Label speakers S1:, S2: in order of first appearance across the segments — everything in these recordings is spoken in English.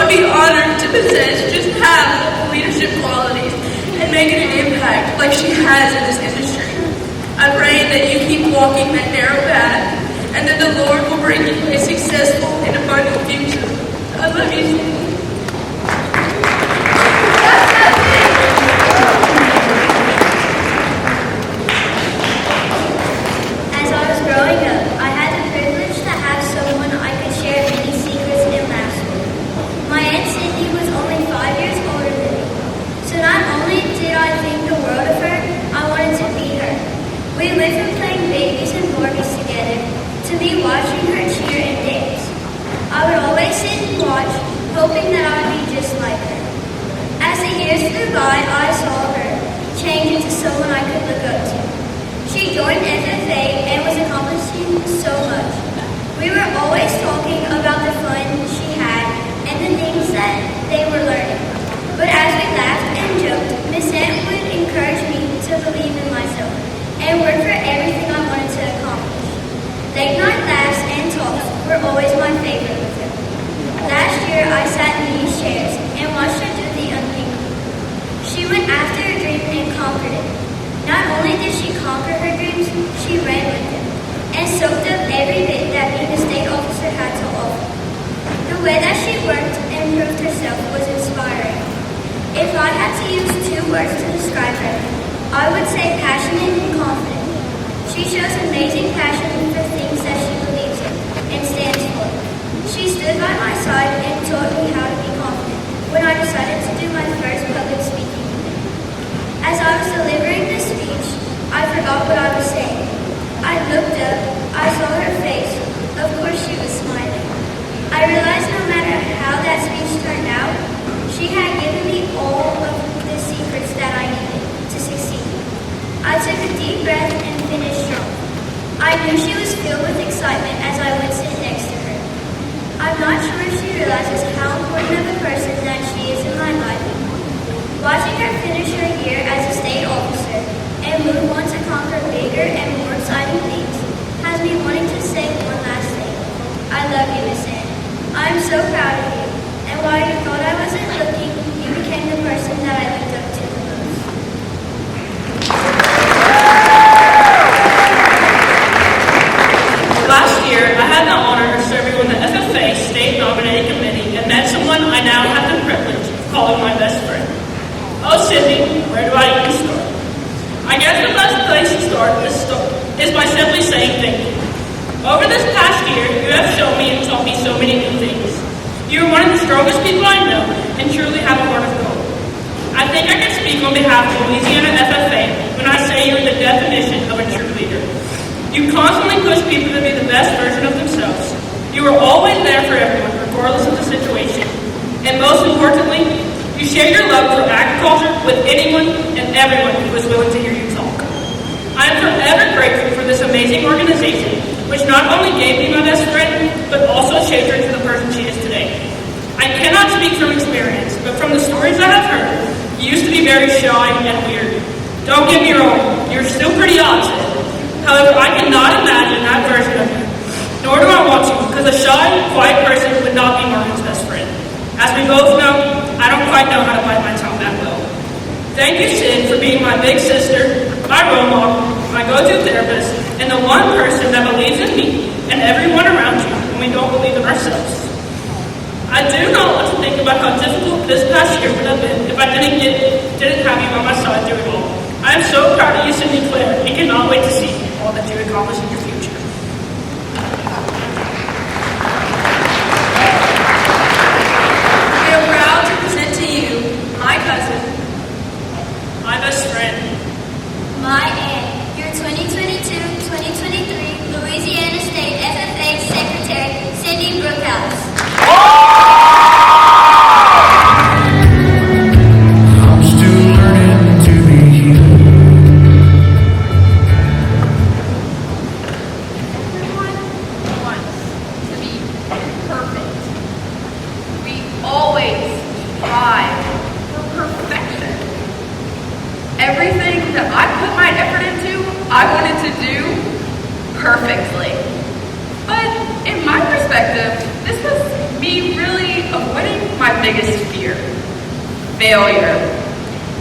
S1: would be honored to possess just half of the leadership qualities and making an impact like she has in this industry. I pray that you keep walking that narrow path and that the Lord will bring you a successful and abundant future. I love you.
S2: As I was growing up, I had the privilege to have someone I could share many secrets in math with. My Aunt Cindy was only 5 years older than me, so not only did I think the world of her, I wanted to be her. We lived from playing babies and Barbies together to me watching her cheer and dance. I would always sit and watch, hoping that I would be just like her. As the years flew by, I saw her change into someone I could look up to. She joined FFA and was accomplishing so much. We were always talking about the fun she had and the things that they were learning. But as we laughed and joked, Miss Ant would encourage me to believe in myself and work for everything I wanted to accomplish. Late night laughs and talks were always my favorite with her. Last year, I sat in these chairs and watched her do the unthinkable. She went after her dream and conquered it. Not only did she conquer her dreams, she ran with them and soaked up every bit that being a state officer had to offer. The way that she worked and proved herself was inspiring. If I had to use 2 words to describe her, I would say passionate and confident. She shows amazing passion for things that she believes in and stands for. She stood by my side and taught me how to be confident when I decided to do my first public speaking event. As I was delivering this speech, I forgot what I was saying. I looked up, I saw her face. Of course she was smiling. I realized no matter how that speech turned out, she had given me all of the secrets that I needed to succeed. I took a deep breath and finished strong. I knew she was filled with excitement as I would sit next to her. I'm not sure if she realizes how important of a person that she is in my life. Watching her finish her year as a state officer and move on to conquer bigger and more exciting things has me wanting to say one last thing. I love you, Miss Ann. I am so proud of you. And while you thought I wasn't looking, you became the person that I looked up to the most.
S3: Last year, I had the honor of serving on the FFA State Nominating Committee and met someone I now have the privilege of calling my best friend. Oh, Cindy, where do I even start? I guess the best place to start is by simply saying thank you. Over this past year, you have shown me and taught me so many new things. You are one of the strongest people I know and truly have a heart of gold. I think I can speak on behalf of Louisiana FFA when I say you are the definition of a true leader. You constantly push people to be the best version of themselves. You are always there for everyone, regardless of the situation. And most importantly, you share your love for agriculture with anyone and everyone who is willing to hear you talk. I am forever grateful for this amazing organization, which not only gave me my best friend, but also shaped her into the person she is today. I cannot speak from experience, but from the stories I have heard, you used to be very shy and weird. Don't get me wrong, you're still pretty awesome. However, I cannot imagine that version of you, nor do I want to, because a shy, quiet person would not be Marvin's best friend. As we both know, I don't quite know how to bite my tongue that well. Thank you, Sid, for being my big sister, my role model, my go-to therapist, and the one person that believes in me and everyone around you when we don't believe in ourselves. I do not want to think about how difficult this past year would have been if I didn't have you by my side through it all. I am so proud of you, Cindy Claire, and cannot wait to see all that you accomplish in your future.
S1: We are proud to present to you my cousin,
S3: My best friend,
S2: My Aunt, your 2022-2023 Louisiana State FFA Secretary, Cindy Bruchhaus.
S4: I'm still learning to be human.
S5: Everyone wants to be perfect. We always strive for perfection. Everything that I put my effort into, I wanted to do perfectly. But in my perspective, this was me really avoiding my biggest fear: failure.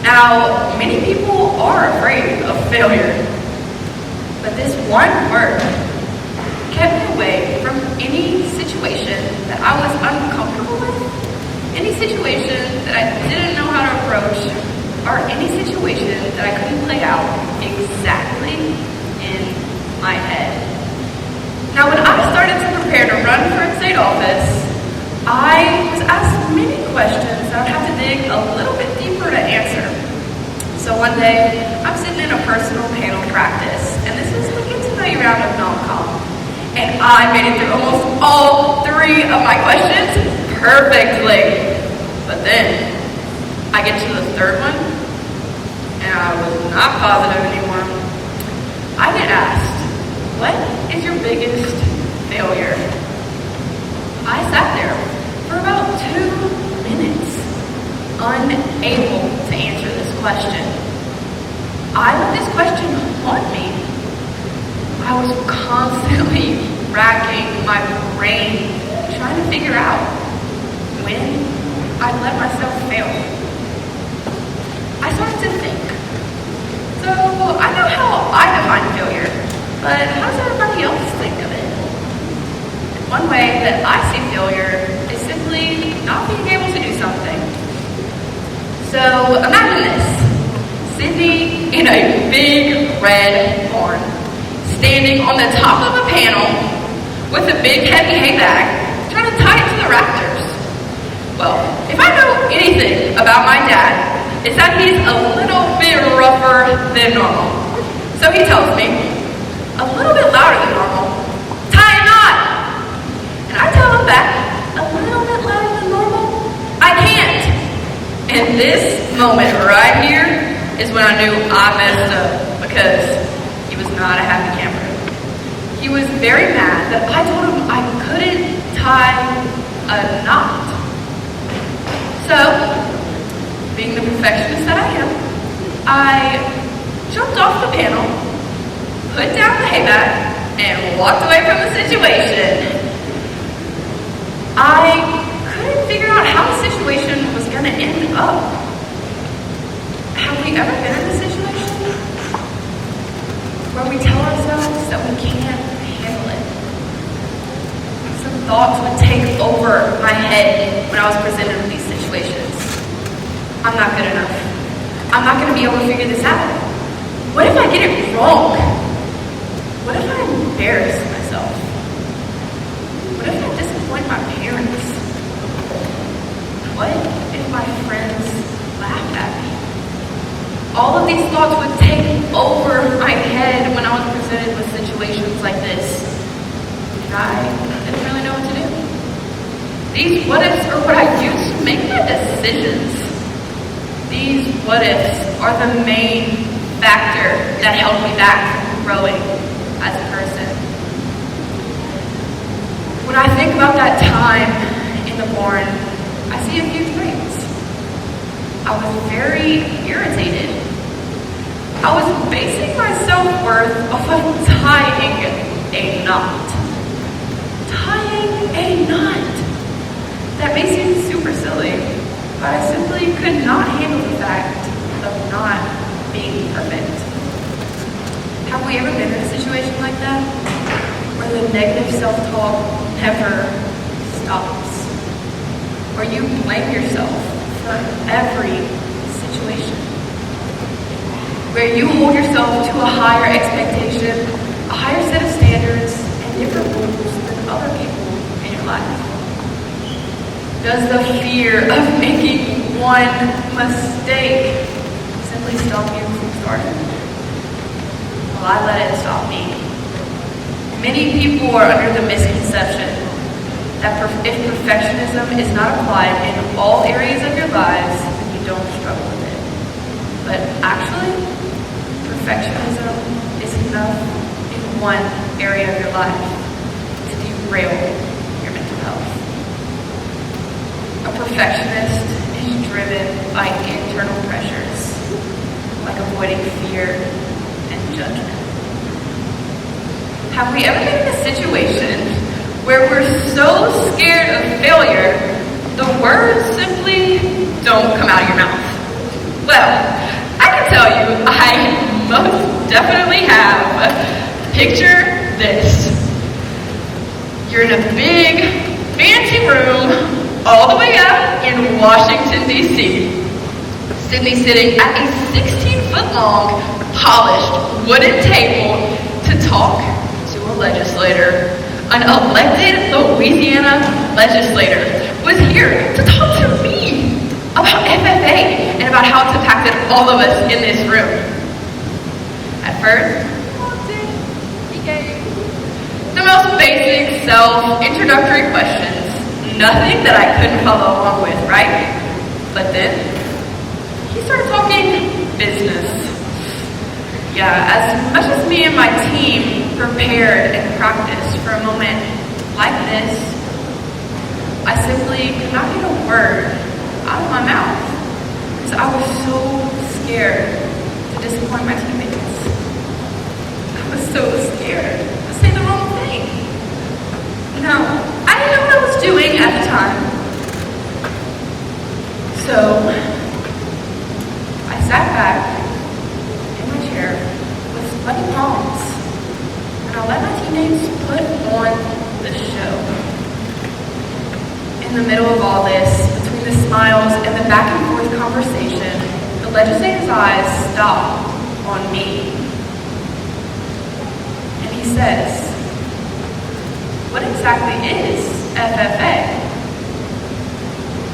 S5: Now, many people are afraid of failure, but this one word kept me away from any situation that I was uncomfortable with, any situation that I didn't know how to approach, or any situation that I couldn't play out exactly in my head. Now, when I started to prepare to run for state office, I was asked many questions that I'd have to dig a little bit deeper to answer. So one day, I'm sitting in a personal panel practice, and this is the get to know you round of non-com. And I made it through almost all 3 of my questions perfectly. But then, I get to the 3rd one, and I was not positive anymore. I get asked, what is your biggest failure? I sat there for about 2 minutes, unable to answer this question. I let this question haunt me. I was constantly racking my brain, trying to figure out when I'd let myself fail. I started to think. So, I know how I define failure, but how does everybody else think of it? One way that I see failure is simply not being able to do something. So, imagine this. Sitting in a big red barn, standing on the top of a panel with a big heavy hay bag, trying to tie it to the rafters. Well, if I know anything about my dad, it's that he's a little bit rougher than normal. So he tells me, a little bit louder than normal, tie a knot. And I tell him back, a little bit louder than normal, I can't. And this moment right here is when I knew I messed up, because he was not a happy camper. He was very mad that I told him I couldn't tie a knot. So, being the perfectionist that I am, I jumped off the panel, put down the hay bag, and walked away from the situation. I couldn't figure out how the situation was going to end up. Have we ever been in a situation where we tell ourselves that we can't handle it? Some thoughts would take over my head when I was presented with these situations. I'm not good enough. I'm not going to be able to figure this out. What if I get it wrong? What if I embarrass myself? What if I disappoint my parents? What if my friends laugh at me? All of these thoughts would take over my head when I was presented with situations like this. And I didn't really know what to do. These what ifs are what I use to make my decisions. These what ifs are the main factor that held me back from growing as a person. When I think about that time in the barn, I see a few traits. I was very irritated. I was basing my self-worth off of tying a knot. Tying a knot. That may seem super silly, but I simply could not handle the fact of not being perfect. Have we ever been in a situation like that? Where the negative self-talk never stops? Where you blame yourself for every situation? Where you hold yourself to a higher expectation, a higher set of standards, and different rules than other people in your life? Does the fear of making one mistake simply stop you from starting? Well, I let it stop me. Many people are under the misconception that if perfectionism is not applied in all areas of your lives, then you don't struggle with it. But actually, perfectionism is enough in one area of your life to derail your mental health. A perfectionist is driven by internal pressures, like avoiding fear and judgment. Have we ever been in a situation where we're so scared of failure, the word simply simply don't come out of your mouth. Well, I can tell you, I most definitely have. Picture this. You're in a big, fancy room all the way up in Washington, D.C. Sydney's sitting at a 16-foot-long, polished wooden table to talk to a legislator. An elected Louisiana legislator was here to talk to me about FFA and about how it's impacted all of us in this room. At first, he gave the most basic self-introductory questions. Nothing that I couldn't follow along with, right? But then, he started talking business. Yeah, as much as me and my team prepared and practiced for a moment like this, I simply could not get a word out of my mouth because I was so scared to disappoint my teammates. I was so scared to say the wrong thing. No, I didn't know what I was doing at the time. So, I sat back in my chair with sweaty palms, and I let my teammates put on the show. In the middle of all this, between the smiles and the back and forth conversation, the legislator's eyes stop on me. And he says, "What exactly is FFA?"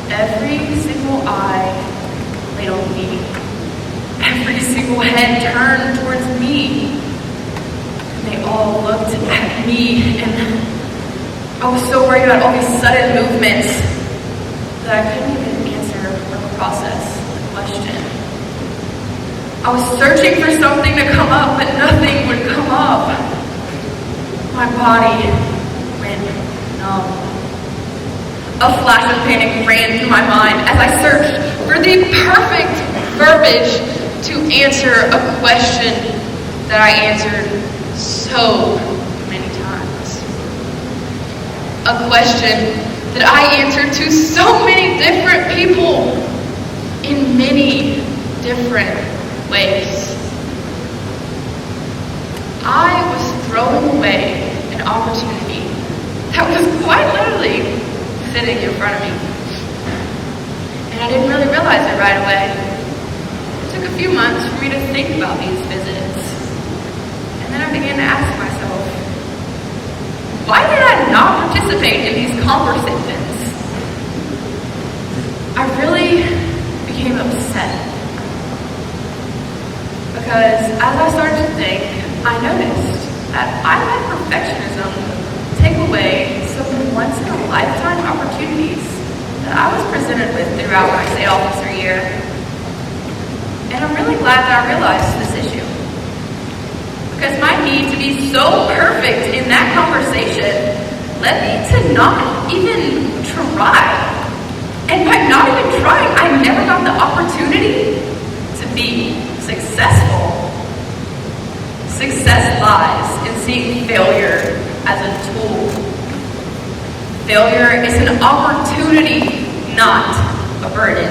S5: Every single eye laid on me. Every single head turned towards me. And they all looked at me, and I was so worried about all these sudden movements that I couldn't even answer or process the question. I was searching for something to come up, but nothing would come up. My body went numb. A flash of panic ran through my mind as I searched for the perfect verbiage to answer a question that I answered so many times. A question that I answered to so many different people in many different ways. I was throwing away an opportunity that was quite literally sitting in front of me. And I didn't really realize it right away. It took a few months for me to think about these visits. And then I began to ask myself, why did I not participate in these conversations? I really became upset. Because as I started to think, I noticed that I let perfectionism take away some once-in-a-lifetime opportunities that I was presented with throughout my state officer year. And I'm really glad that I realized this issue. Because my need to be so perfect in that conversation led me to not even try. And by not even trying, I never got the opportunity to be successful. Success lies in seeing failure as a tool. Failure is an opportunity, not a burden.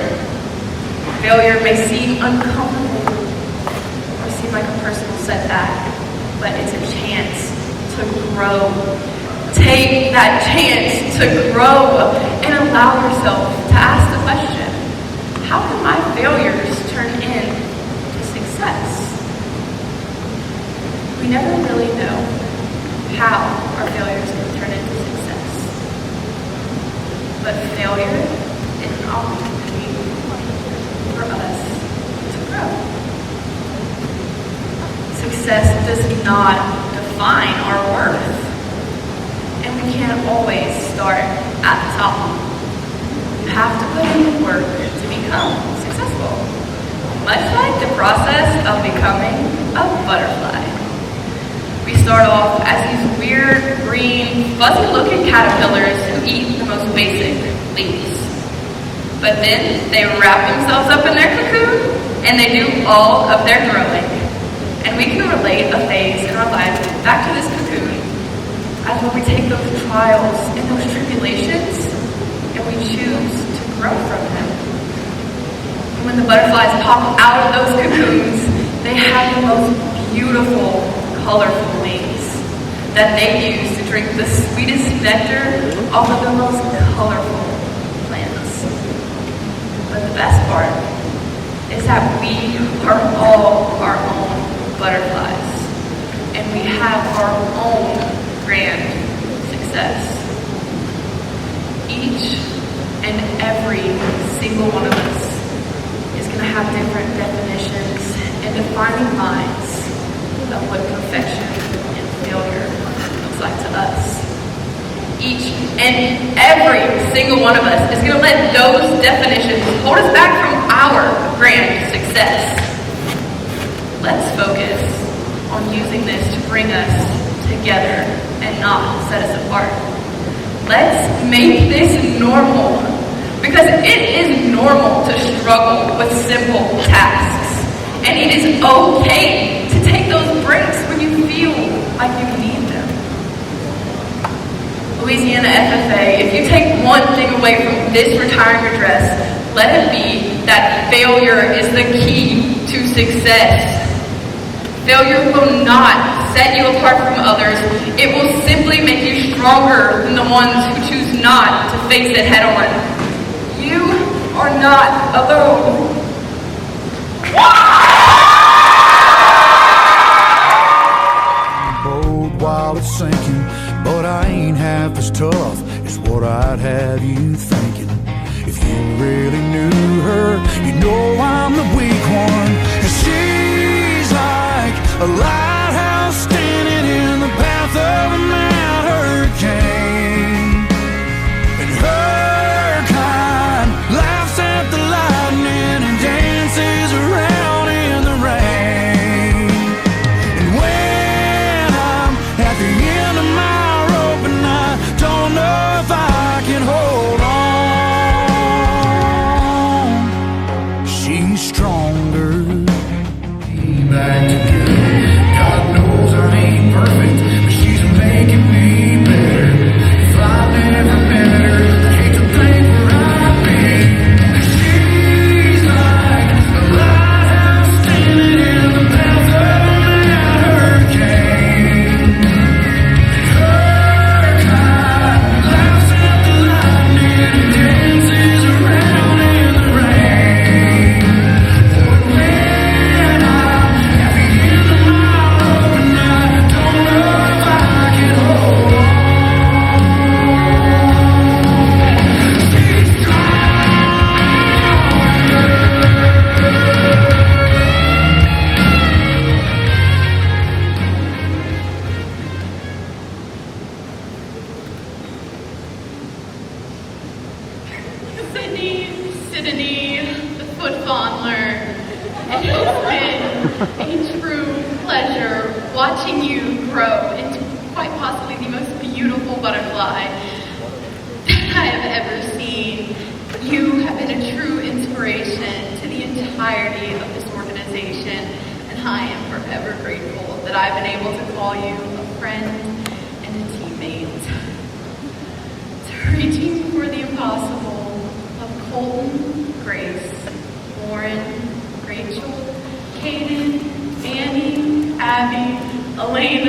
S5: Failure may seem uncomfortable or seem like a personal setback, but it's a chance to grow. Take that chance to grow and allow yourself to ask the question, how can my failures turn into success? We never really know how our failures will turn into success. But failure is an opportunity for us to grow. Success does not define our worth. And we can't always start at the top. You have to put in the work to become successful. Much like the process of becoming a butterfly. We start off as these weird, green, fuzzy-looking caterpillars who eat the most basic leaves. But then they wrap themselves up in their cocoon, and they do all of their growing. And we can relate a phase in our life back to this cocoon as when we take those trials and those tribulations, and we choose to grow from them. butterflies pop out of those cocoons, they have the most beautiful, colorful wings that they use to drink the sweetest nectar off of the most colorful plants. But the best part is that we are all our own butterflies, and we have our own grand success. Each and every single one of us is going to have different definitions and defining lines of what perfection and failure looks like to us. Each and every single one of us is going to let those definitions hold us back from our grand success. Let's focus on using this to bring us together and not set us apart. Let's make this normal, because it is normal to struggle with simple tasks, and it is okay to take those breaks when you feel like you need them. Louisiana FFA, if you take one thing away from this retiring address, let it be that failure is the key to success. Failure will not set you apart from others. It will simply make you stronger than the ones who choose not to face it head on. You are not alone.
S4: Boat while it's sinking, but I ain't half as tough as what I'd have you thinking. If you really knew her, you know I'm the weak one. 'Cause she's like a lighthouse standing in the path of a mad hurricane. And her kind laughs at the lightning and dances around in the rain. And when I'm at the end of my rope and I don't know if I can hold on, she's stronger. Back together. God knows I ain't perfect, but she's making me better. If I never met her, I hate to think where I'd be. She's like a lighthouse standing in the path of a mad hurricane. And her kind laughs at the lightning and dances around in the rain. But when I'm at the end of my rope and I don't know if I can hold on, she's
S1: Sydney, the foot fondler. It has been a true pleasure watching you grow into quite possibly the most beautiful butterfly that I have ever seen. You have been a true inspiration to the entirety of this organization, and I am forever grateful that I've been able to call you a friend and a teammate. To reaching for the impossible of Colton, Grace, Lauren, Rachel, Kaden, Annie, Abby, Elena,